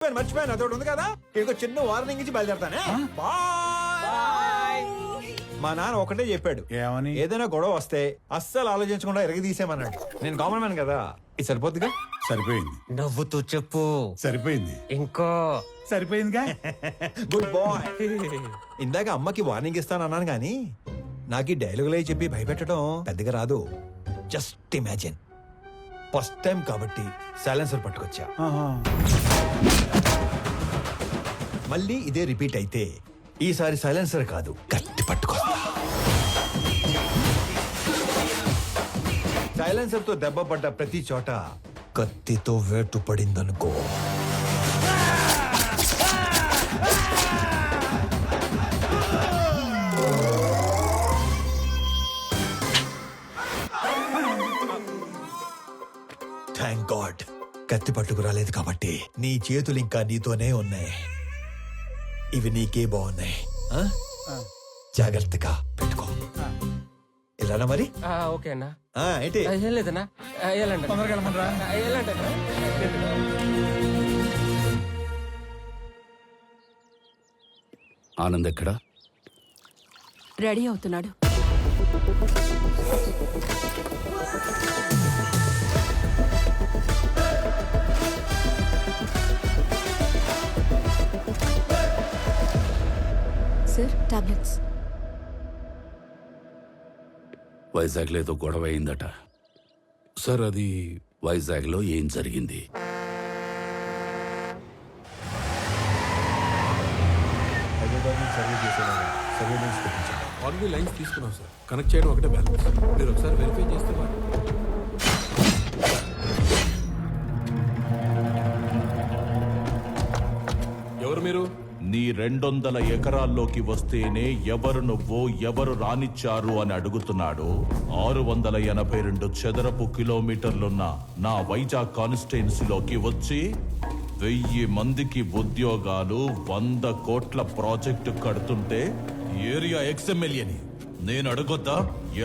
మర్చిపోయాను అదొకటి ఉంది కదా, ఇంకో చిన్న వార్నింగ్ ఇచ్చి బయలుదేరతానే. బాయ్. మా నాన్న ఒకటే చెప్పాడు, ఏమని? ఏదైనా గొడవ వస్తే అస్సలు ఆలోచించకుండా ఎరగదీసేమన్నాడు. నేను కామన్ మ్యాన్ కదా, ఇది సరిపోద్దిగా. సరిపోయింది. నవ్వుతూ చెప్పు. సరిపోయింది. ఇంకో సరిపోయిందిగా. Good bye. ఇందాక అమ్మకి వార్నింగ్ ఇస్తానన్నాను కానీ నాకు ఈ డైలాగులే చెప్పి భయపెట్టడం పెద్దగా రాదు. జస్ట్ ఇమాజిన్, ఫస్ట్ టైం కాబట్టి సైలెన్సర్ పట్టుకొచ్చా. ఆహా. మళ్ళీ ఇదే రిపీట్ అయితే ఈసారి సైలెన్సర్ కాదు గట్టి పట్టుకొస్తా. సైలెన్సర్ తో దెబ్బ పడ్డ ప్రతి చోట కత్తితో వేటు పడిందనుకో, థ్యాంక్ గాడ్ కత్తి పట్టుకు రాలేదు కాబట్టి నీ చేతులు ఇంకా నీతోనే ఉన్నాయి. ఇవి నీకే బాగున్నాయి, జాగ్రత్తగా పెట్టుకో. ఇలానా మరి? ఓకే అన్నా. ఏంటి? ఏం లేదన్నా, వెళ్ళండి. తొందరగా వెళ్ళమనరా. వెళ్ళండి. ఆనంద్ ఎక్కడా? రెడీ అవుతున్నాడు. Sir, tablets. వైజాగ్లో ఏదో గొడవ అయిందట సార్. అది వైజాగ్లో ఏం జరిగింది? ఆల్రెడీ లైన్స్ తీసుకున్నాం సార్. కనెక్ట్ చేయడం ఒకటే బ్యాలెన్స్. మీరు ఒకసారి వెరిఫై చేస్తే ఎవరు మీరు? నీ 200 ఎకరాల్లోకి వస్తేనే ఎవరు నువ్వు, ఎవరు రానిచ్చారు అని అడుగుతున్నాడు. 682 చదరపు కిలోమీటర్లున్న నా వైజాగ్ కాన్స్టిట్యున్సీలోకి వచ్చి 1000 మందికి ఉద్యోగాలు, 100 కోట్ల ప్రాజెక్టు కడుతుంటే ఏరియా ఎక్స్ఎమ్మెల్యేని నేను అడగొద్దా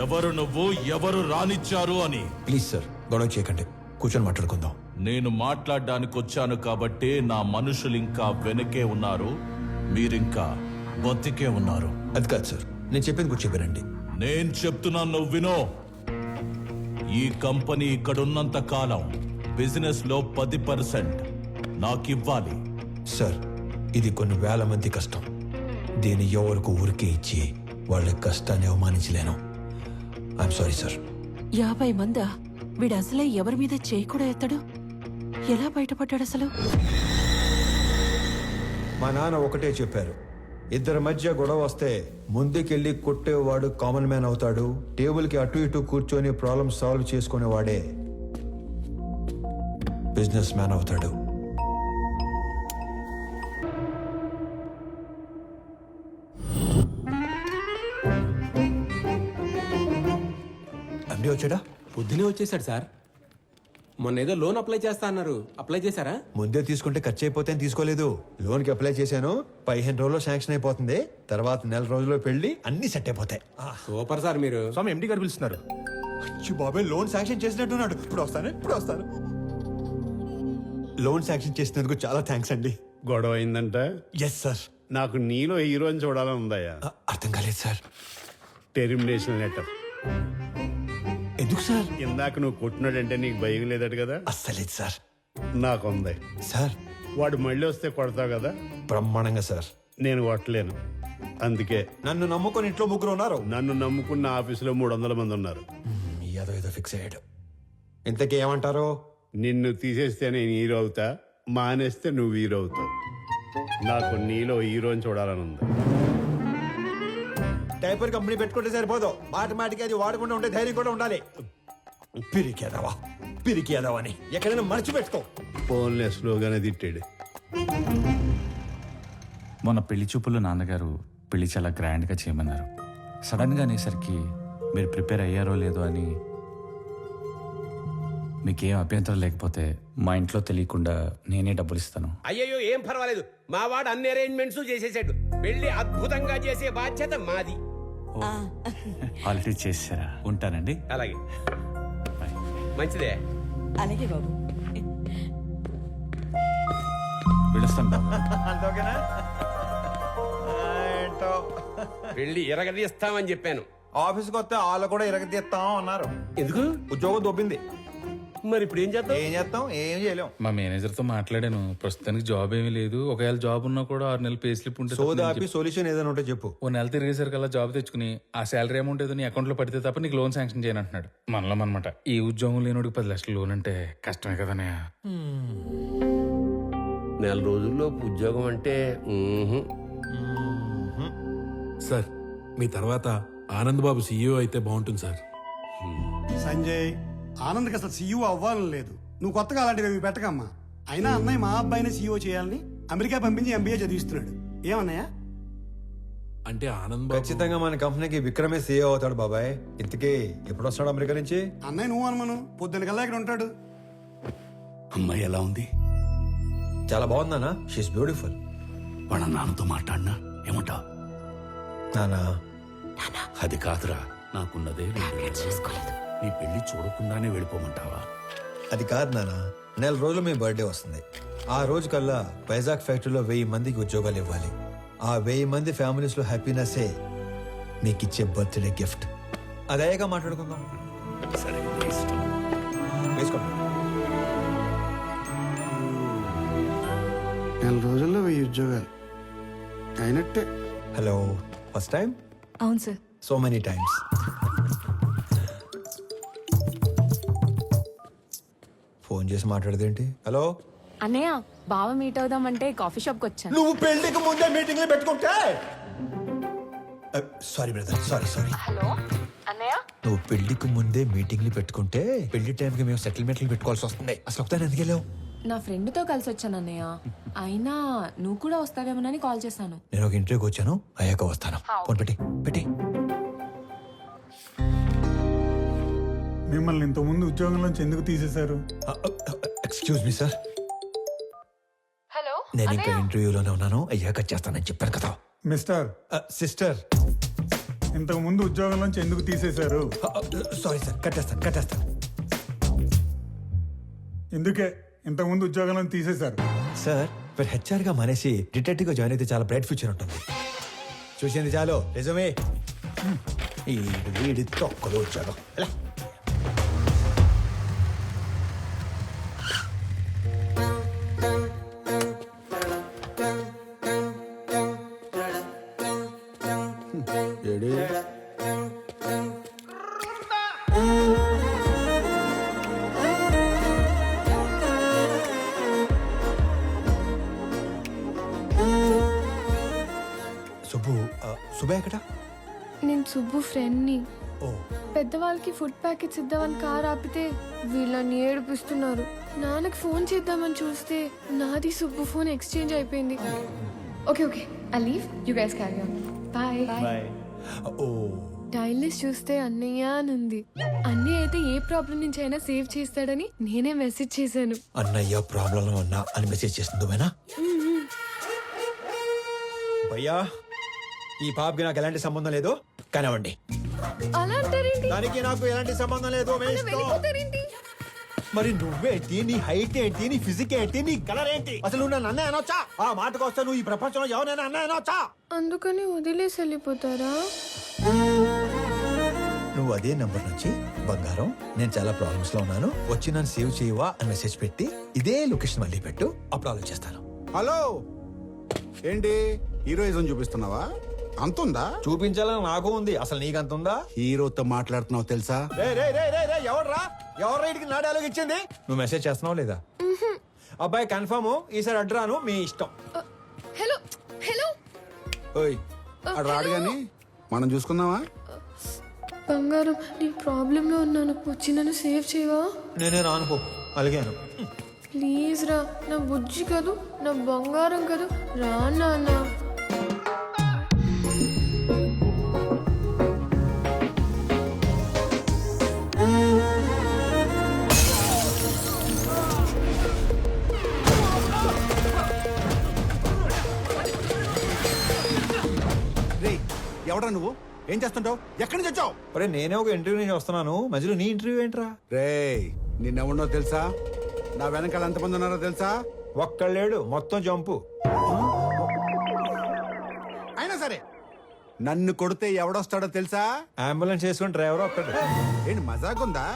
ఎవరు నువ్వు, ఎవరు రానిచ్చారు అని? ప్లీజ్ సార్, గొడవ చేయకండి, కూర్చొని మాట్లాడుకుందాం. నేను మాట్లాడడానికి వచ్చాను కాబట్టే నా మనుషులు ఇంకా వెనకే ఉన్నారు, మీరింకా బతికే ఉన్నారు. అది కాదు సార్, నేను చెప్పింది కూర్చో వినండి. నేను చెప్తున్నాను, నువ్వు వినో. ఈ కంపెనీ ఇక్కడున్నంత కాలం బిజినెస్ లో 10% నాకివ్వాలి. సార్, ఇది కొన్ని వేల మంది కష్టం. దీన్ని ఎవరికి ఊరికే ఇచ్చి వాళ్ళ కష్టాన్ని అవమానించలేను. I'm sorry sir. 50 మందా? వీడు అసలే ఎవరి మీద చేయి కూడా ఎత్తాడు. ఎలా బయటపడ్డాడు అసలు? మా నాన్న ఒకటే చెప్పారు, ఇద్దరి మధ్య గొడవ వస్తే ముందుకెళ్ళి కొట్టేవాడు కామన్ మ్యాన్ అవుతాడు, టేబుల్కి అటు ఇటు కూర్చొని ప్రాబ్లం సాల్వ్ చేసుకునేవాడే బిజినెస్ మ్యాన్ అవుతాడు. అండి వచ్చాడా? పొద్దునే వచ్చేసాడు సార్. మొన్న ఏదో లోన్ అప్లై చేస్తా అన్నారు, అప్లై చేశారా? ముందే తీసుకుంటే ఖర్చు అయిపోతే తీసుకోలేదు. లోన్కి అప్లై చేశాను, 15 రోజుల్లో శాంక్షన్ అయిపోతుంది. తర్వాత 1 రోజుల్లో పెళ్లి, అన్ని సెట్ అయిపోతాయి. Super sir. మీరు స్వామి ఎండి గారు పిలుస్తున్నారు. బాబాయ్, లోన్ శాంక్షన్ చేసినట్టున్నాడు. ఇప్పుడు వస్తాను. లోన్ శాంక్షన్ చేసినందుకు చాలా థ్యాంక్స్ అండి. గొడవ అయిందంట. Yes sir. నాకు నీలో హీరోని చూడాలని ఉందయ్యా. అర్థం కాలేదు సార్. Termination letter. ఎందుకు సార్? ఇందాక నువ్వు కొట్టినాడంటే నీకు భయం లేదట కదా. అస్సలేదు సార్. నాకుంది సార్. వాడు మళ్ళీ వస్తే కొడతావు కదా. బ్రహ్మాండంగా సార్. నేను కొట్టలేను, అందుకే. నన్ను నమ్ముకొని ఇంట్లో 3 ఉన్నారు. నన్ను నమ్ముకున్న ఆఫీసులో 300 మంది ఉన్నారు. ఏదో ఫిక్స్ అయ్యాడు. ఇంతకీ ఏమంటారు? నిన్ను తీసేస్తే నేను హీరో అవుతా, మానేస్తే నువ్వు హీరో అవుతావు. నాకు నీలో హీరోని చూడాలని ఉంది. డైపర్ కంపెనీ పెట్టుకుంటే సరిపోదు, మాటికి అది వాడకుండా ఉంటే ధైర్యం కూడా ఉండాలి. పిరికేదావా అని ఎక్కడైనా మర్చిపెట్టుకో. ఫోన్లే స్లోగానే తిట్టాడు. మొన్న పెళ్లి చూపుల్లో నాన్నగారు పెళ్లి చాలా గ్రాండ్గా చేయమన్నారు. సడన్గా అనేసరికి మీరు ప్రిపేర్ అయ్యారో లేదో అని. మీకేం అభ్యంతరం లేకపోతే మా ఇంట్లో తెలియకుండా నేనే డబ్బులు ఇస్తాను. అయ్యో, ఏం పర్వాలేదు. మా వాడు అన్ని అరేంజ్మెంట్స్ చేసేసాడు. పెళ్లి అద్భుతంగా చేసే బాధ్యత మాది. ఆల్రెడీ చేసారా? ఉంటానండి. అలాగే, మంచిదే. అలాగే బాబు. వెళ్ళొస్తాను బాబు. అంత ఓకేనా? ఏంటో పెళ్లి ఎరగదీస్తామని చెప్పాను. ఆఫీస్కి వస్తే వాళ్ళు కూడా ఇరగదీస్తాం అన్నారు. ఎందుకు? ఉద్యోగం దొబ్బింది. మరి ఇప్పుడు ఏం చేద్దాం? ఏం చేస్తాం? ఏం చేయలేం. మా మేనేజర్తో మాట్లాడాను. ప్రస్తుతానికి జాబ్ ఏమీ లేదు. ఒకవేళ జాబ్ ఉన్నా కూడా 6 నెలలు పే స్లిప్ ఉంటే తప్ప సోదా నేను ఆపి సొల్యూషన్ ఏదైనా ఉంటే చెప్పు. ఓ నెల తిరిగేసరికల్లా జాబ్ తెచ్చుకుని ఆ శాలరీ అమౌంట్ ఏదో నీ అకౌంట్లో పడితే తప్ప నీకు లోన్ శాంక్షన్ చేయను అంటున్నాడు. మనలో అనమాట. ఈ ఉద్యోగం లేనోడికి 10 లక్షలు లోన్ అంటే కష్టమే కదనే. నెల రోజుల్లో ఉద్యోగం అంటే సార్ మీ తర్వాత ఆనంద్ బాబు సీఈఓ అయితే బాగుంటుంది సార్. సంజయ్, ఆనంద్కి అసలు సీఈఓ అవ్వాలని లేదు. నువ్వు కొత్తగా అలాంటివి పెట్టకమ్మా. అయినా అన్నయ్య మా అబ్బాయిని సీఈఓ చేయాలని అమెరికా పంపించి ఎంబీఏ చదివిస్తున్నాడు. ఏమన్నయ్య? అంటే ఆనంద్ బాబు ఖచ్చితంగా మన కంపెనీకి విక్రమే సీఏ అవుతాడు బాబాయ్. ఇంతకీ ఎప్పుడు వస్తాడు అమెరికా నుంచి? అన్నయ్య నువ్వు అనుమను పొద్దున కల్లా ఇక్కడ ఉంటాడు. అమ్మాయి ఎలా ఉంది? చాలా బాగుందానా? She's beautiful. వాళ్ళ నాన్నతో మాట్లాడినా ఏమంటా? నానా అది కాదురా, నాకున్నదే 2 నెలలు. నీ పెళ్లి చూడకుండానే వెళ్ళిపోమంటావా? అది కాదు నానా, నెల రోజులు మీ బర్త్డే వస్తుంది. ఆ రోజు కల్లా వైజాగ్ ఫ్యాక్టరీలో 1000 మందికి ఉద్యోగాలు ఇవ్వాలి. ఆ 1000 మంది ఫ్యామిలీస్ లో హ్యాపీనెస్సే మీకు ఇచ్చే బర్త్డే గిఫ్ట్. అదేగా మాట్లాడుకుందాం. సరే, నీ ఇష్టం. వేసుకోండి. నెల రోజుల్లో 1000 ఉద్యోగాలు అయినట్టే. Hello, first time? అవును sir. So many times. Phone చేసి మాట్లాడదేంటి? హలో అన్నయ్య, బావ మీట్ అవుదామంటే కాఫీ షాప్కి వచ్చాను. నువ్వు పెళ్లికి ముందే మీటింగ్లు పెట్టుకుంటే. Sorry brother, sorry. హలో అన్నయ్య. నువ్వు పెళ్లికి ముందే మీటింగ్లు పెట్టుకుంటే పెళ్లి టైంకి మేము సెటిల్మెంట్లు పెట్టుకోవాల్సి వస్తుంది. అసలు ఒకసారి ఎందుకు వెళ్ళావు? నా ఫ్రెండ్తో కలిసి వచ్చాను అన్నయ్య. అయినా నువ్వు కూడా వస్తావేమోనని కాల్ చేశాను. నేను ఒక ఇంటర్వ్యూకి వచ్చాను, అయ్యాక వస్తాను. ఫోన్ పెట్టి. మిమ్మల్ని ఇంతకుముందు ఉద్యోగంలోంచి ఎందుకు తీసేశారు? ఎక్స్క్యూజ్ మీ సార్, హలో నేను ఇంకా ఇంటర్వ్యూలోనే ఉన్నాను, అయ్యాక చేస్తానని చెప్పాను కదా. మిస్టర్, సిస్టర్, ఇంతకు ముందు ఉద్యోగంలోంచి ఎందుకు తీసేశారు? సారీ సార్, కట్టేస్తాను. ఎందుకే ఇంతకు ముందు ఉద్యోగంలో తీసేశారు? సార్, మీరు హెచ్ఆర్ గా మానేసి డిటెక్టివ్ గా జాయిన్ అయితే చాలా బ్రైట్ ఫ్యూచర్ ఉంటుంది. చూసింది చాలు, నిజమే. వీడి తొక్కలు ఉద్యోగం. ఎలా? సుబ్బయ్య ఎక్కడ? నేను సుబ్బు ఫ్రెండ్ని. ఓ, పెద్దవాళ్ళకి ఫుడ్ ప్యాకెట్స్ ఇద్దామని కార్ ఆపితే వీళ్ళని ఏడిపిస్తున్నారు. నాన్నకి ఫోన్ చేద్దామని చూస్తే నాది సుబ్బు ఫోన్ ఎక్స్చేంజ్ అయిపోయింది. Okay I leave, you guys carry on. Bye. ఓ, డైల్ లిస్ట్ చూస్తే అన్నయ్య అని ఉంది. అన్నయ్య అయితే ఏ ప్రాబ్లం నుంచి అయినా సేవ్ చేస్తాడని నేనే మెసేజ్ చేశాను. అన్నయ్య ప్రాబ్లం ఉన్నా అని మెసేజ్ చేస్తుంది భయ్యా. ఈ పాపకి నాకు ఎలాంటి సంబంధం లేదు, కానివ్వండి. అలా అంటారేంటి? దానికి నాకు ఎలాంటి సంబంధం లేదు. వెళ్ళిపోతారేంటి? మరి నువ్వేంటి, నీ హైట్ ఏంటి, నీ ఫిజిక్ ఏంటి, నీ కలర్ ఏంటి? అసలు నువ్వు నన్ను అన్నయ్య అనొచ్చా? ఆ మాటకు వస్తే నువ్వు ఈ ప్రపంచంలో ఎవరైనా అన్నయ్య అనొచ్చా? అందుకని వదిలేసి వెళ్ళిపోతారా? నువ్వు అదే నంబర్ నుంచి బంగారం, నేను చాలా ప్రాబ్లమ్స్ లో ఉన్నాను, వచ్చి నన్ను సేవ్ చేయవా అని మెసేజ్ పెట్టి ఇదే లొకేషన్ మళ్ళీ పెట్టు, అప్పుడు ఆలోచిస్తాను. హలో, ఏంటి హీరోయిజం చూపిస్తున్నావా? అంతుందా? చూపించాలని నాకు ఉంది, అసలు నీకంతుందా? హీరోతో మాట్లాడుతున్నావు తెలుసా? ఎవరు ఇటుకి నా డైలాగ్ ఇచ్చింది? నువ్వు మెసేజ్ చేస్తున్నావు లేదా? అబ్బాయి కన్ఫర్మ్, ఈసారి అడ్రాను, మీ ఇష్టం. హలో ఓయ్, అటు రాడు గాని మనం చూసుకుందామా? బంగారం, నేను ప్రాబ్లంలో ఉన్నాను, వచ్చి నన్ను సేవ్ చేయవా? నేనే రానుకో, అలిగాను. ప్లీజ్ రా, నా బుజ్జి కదూ, నా బంగారం కదూ, రా నాన్న. ఎవడా నువ్వు? ఏం చేస్తుంటావు? ఎక్కడి నుంచి వచ్చావు? అరే నేనే ఒక ఇంటర్వ్యూ నుంచి వస్తున్నాను, మధ్యలో నీ ఇంటర్వ్యూ ఏంట్రా? రే, నిన్నెవడో తెలుసా? నా వెనకాల ఎంతమంది ఉన్నారో తెలుసా? ఒక్కళ్ళేడు మొత్తం జంపు. అయినా సరే నన్ను కొడితే ఎవడొస్తాడో తెలుసా? అంబులెన్స్ చేసుకుని డ్రైవర్ ఒక్కడు. ఏంటి మజాక్ ఉందా?